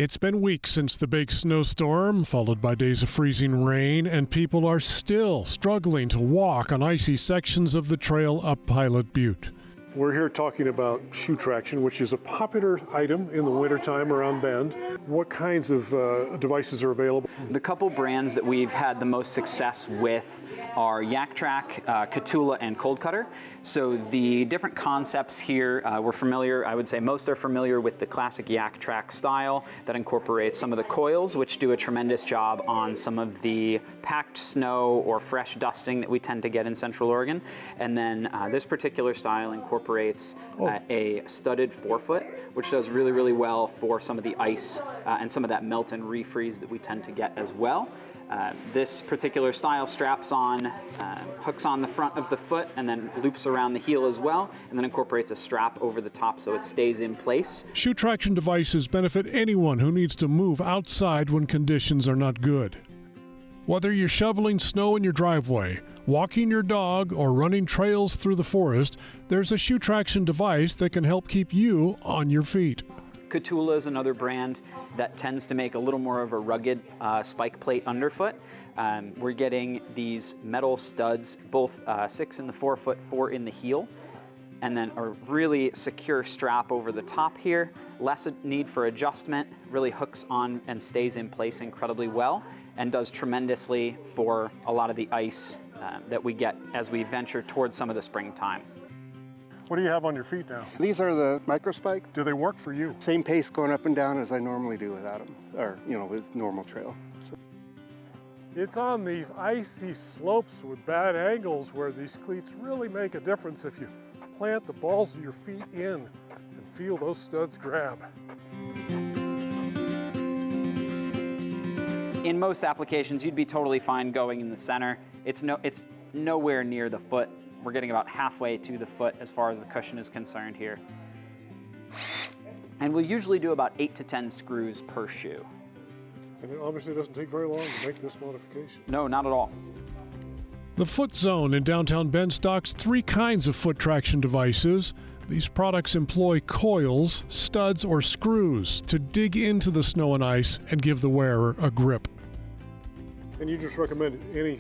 It's been weeks since the big snowstorm, followed by days of freezing rain, and people are still struggling to walk on icy sections of the trail up Pilot Butte. We're here talking about shoe traction, which is a popular item in the wintertime around Bend. What kinds of devices are available? The couple brands that we've had the most success with are Yaktrack, Kahtoola, and Cold Cutter. So the different concepts here, we're familiar, I would say most are familiar with the classic Yaktrack style that incorporates some of the coils, which do a tremendous job on some of the packed snow or fresh dusting that we tend to get in Central Oregon. And then this particular style incorporates a studded forefoot, which does really, really well for some of the ice and some of that melt and refreeze that we tend to get as well. This particular style straps on, hooks on the front of the foot and then loops around the heel as well, and then incorporates a strap over the top so it stays in place. Shoe traction devices benefit anyone who needs to move outside when conditions are not good. Whether you're shoveling snow in your driveway, walking your dog, or running trails through the forest, there's a shoe traction device that can help keep you on your feet. Kahtoola is another brand that tends to make a little more of a rugged spike plate underfoot. We're getting these metal studs, both 6 in the forefoot, 4 in the heel, and then a really secure strap over the top here. Less need for adjustment, really hooks on and stays in place incredibly well, and does tremendously for a lot of the ice that we get as we venture towards some of the springtime. What do you have on your feet now? These are the Microspike. Do they work for you? Same pace going up and down as I normally do without them, or with normal trail. So. It's on these icy slopes with bad angles where these cleats really make a difference if you plant the balls of your feet in and feel those studs grab. In most applications, you'd be totally fine going in the center. It's nowhere near the foot. We're getting about halfway to the foot as far as the cushion is concerned here. And we'll usually do about 8 to 10 screws per shoe. And it obviously doesn't take very long to make this modification. No, not at all. The Foot Zone in downtown Bend stocks 3 kinds of foot traction devices. These products employ coils, studs, or screws to dig into the snow and ice and give the wearer a grip. And you just recommend any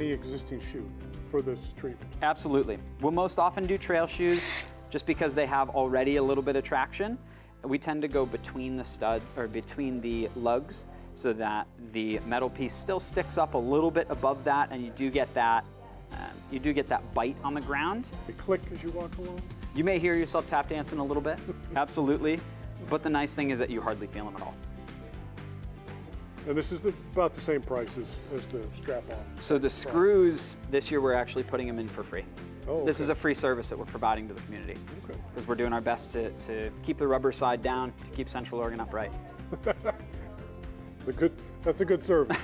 existing shoe for this treatment? Absolutely. We'll most often do trail shoes just because they have already a little bit of traction. We tend to go between the stud or between the lugs so that the metal piece still sticks up a little bit above that, and you do get that bite on the ground. They click as you walk along? You may hear yourself tap dancing a little bit, absolutely. But the nice thing is that you hardly feel them at all. And this is about the same price as the strap-on. So the screws, this year we're actually putting them in for free. Oh, okay. This is a free service that we're providing to the community. Okay. Because we're doing our best to keep the rubber side down, to keep Central Oregon upright. That's a good service.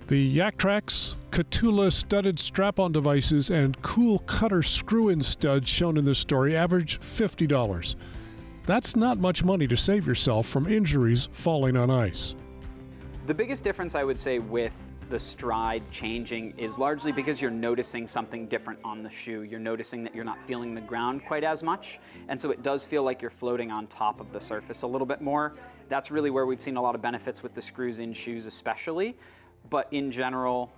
The Yaktrax, Kahtoola studded strap-on devices and Cool Cutter screw-in studs shown in this story average $50. That's not much money to save yourself from injuries falling on ice. The biggest difference I would say with the stride changing is largely because you're noticing something different on the shoe. You're noticing that you're not feeling the ground quite as much, and so it does feel like you're floating on top of the surface a little bit more. That's really where we've seen a lot of benefits with the screws-in shoes especially, but in general,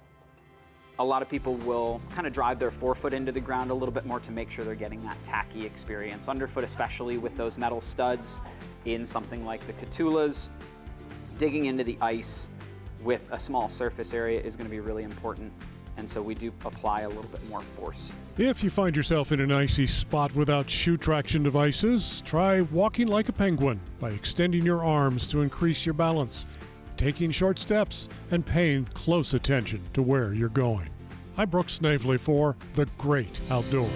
a lot of people will kind of drive their forefoot into the ground a little bit more to make sure they're getting that tacky experience. Underfoot, especially with those metal studs in something like the Kahtoolas, digging into the ice with a small surface area is going to be really important. And so we do apply a little bit more force. If you find yourself in an icy spot without shoe traction devices, try walking like a penguin by extending your arms to increase your balance, taking short steps, and paying close attention to where you're going. I'm Brooks Snavely for The Great Outdoors.